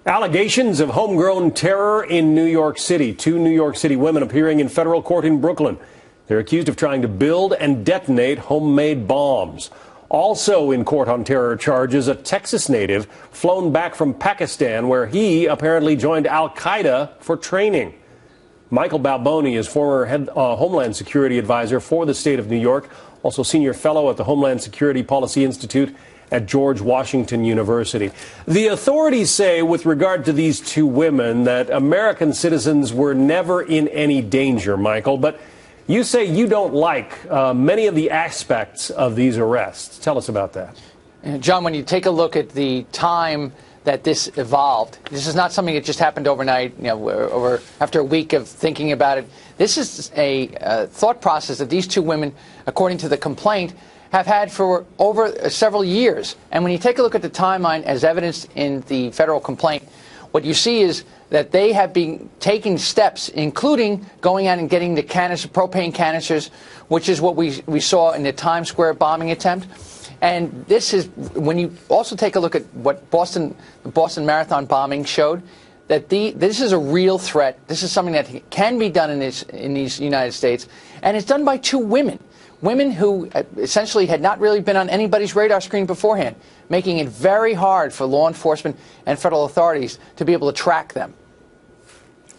Allegations of homegrown terror in New York City. Two New York City women appearing in federal court in Brooklyn. They're accused of trying to build and detonate homemade bombs. Also in court on terror charges, a Texas native flown back from Pakistan, where he apparently joined al-Qaeda for training. Michael Balboni is former Homeland Security advisor for the state of New York, also senior fellow at the Homeland Security Policy Institute at George Washington University. The authorities say, with regard to these two women, that American citizens were never in any danger, Michael. But you say you don't like many of the aspects of these arrests. Tell us about that. John, when you take a look at the time that this evolved, this is not something that just happened overnight, or after a week of thinking about it. This is a thought process that these two women, according to the complaint, have had for over several years. And when you take a look at the timeline as evidenced in the federal complaint, what you see is that they have been taking steps, including going out and getting the propane canisters, which is what we saw in the Times Square bombing attempt. And this is, when you also take a look at what the Boston Marathon bombing showed, that this is a real threat. This is something that can be done in these United States, and it's done by two women. Women who essentially had not really been on anybody's radar screen beforehand, making it very hard for law enforcement and federal authorities to be able to track them.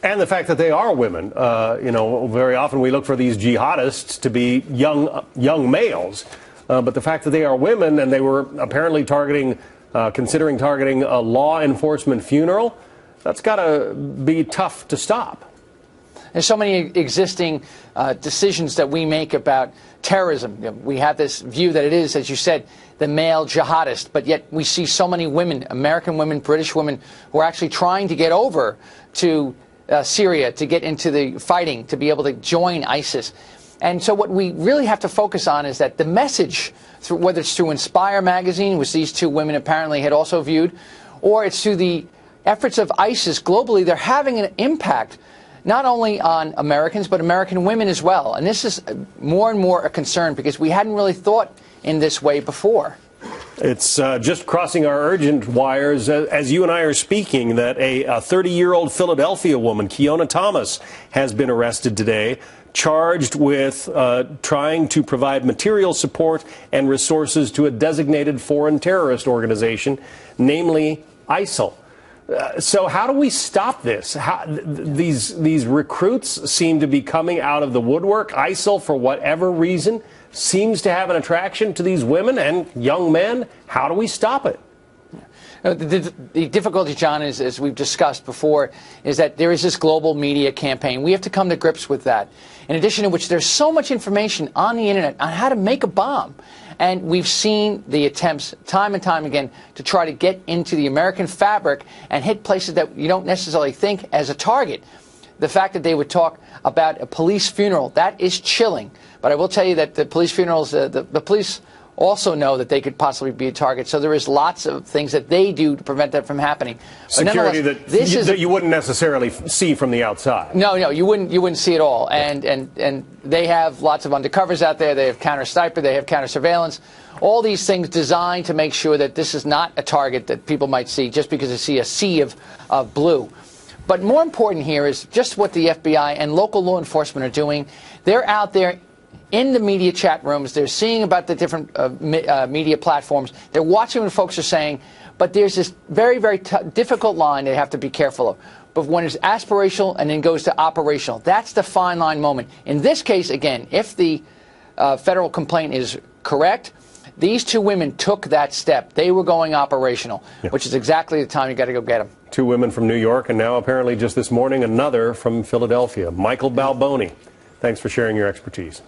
And the fact that they are women. Very often we look for these jihadists to be young males. But the fact that they are women, and they were apparently considering targeting a law enforcement funeral, that's got to be tough to stop. There's so many existing decisions that we make about terrorism. We have this view that it is, as you said, the male jihadist, but yet we see so many women, American women, British women, who are actually trying to get over to Syria, to get into the fighting, to be able to join ISIS. And so what we really have to focus on is that the message, whether it's through Inspire magazine, which these two women apparently had also viewed, or it's through the efforts of ISIS globally, they're having an impact not only on Americans, but American women as well. And this is more and more a concern because we hadn't really thought in this way before. It's just crossing our urgent wires as you and I are speaking that a 30-year-old Philadelphia woman, Keona Thomas, has been arrested today, charged with trying to provide material support and resources to a designated foreign terrorist organization, namely ISIL. So how do we stop this? These recruits seem to be coming out of the woodwork. ISIL, for whatever reason, seems to have an attraction to these women and young men. How do we stop it? The difficulty, John, is, as we've discussed before, is that there is this global media campaign. We have to come to grips with that. In addition to which, there's so much information on the internet on how to make a bomb. And we've seen the attempts time and time again to try to get into the American fabric and hit places that you don't necessarily think as a target. The fact that they would talk about a police funeral, that is chilling. But I will tell you that the police funerals, the police also know that they could possibly be a target. So there is lots of things that they do to prevent that from happening. Security that you wouldn't necessarily see from the outside. No, you wouldn't see it all. And they have lots of undercovers out there. They have counter-sniper. They have counter-surveillance. All these things designed to make sure that this is not a target that people might see just because they see a sea of blue. But more important here is just what the FBI and local law enforcement are doing. They're out there in the media chat rooms. They're seeing about the different media platforms. They're watching what folks are saying. But there's this very, very difficult line they have to be careful of. But when it's aspirational and then goes to operational, that's the fine line moment. In this case, again, if the federal complaint is correct, these two women took that step. They were going operational, which is exactly the time you got to go get them. Two women from New York, and now apparently just this morning another from Philadelphia. Michael Balboni, thanks for sharing your expertise.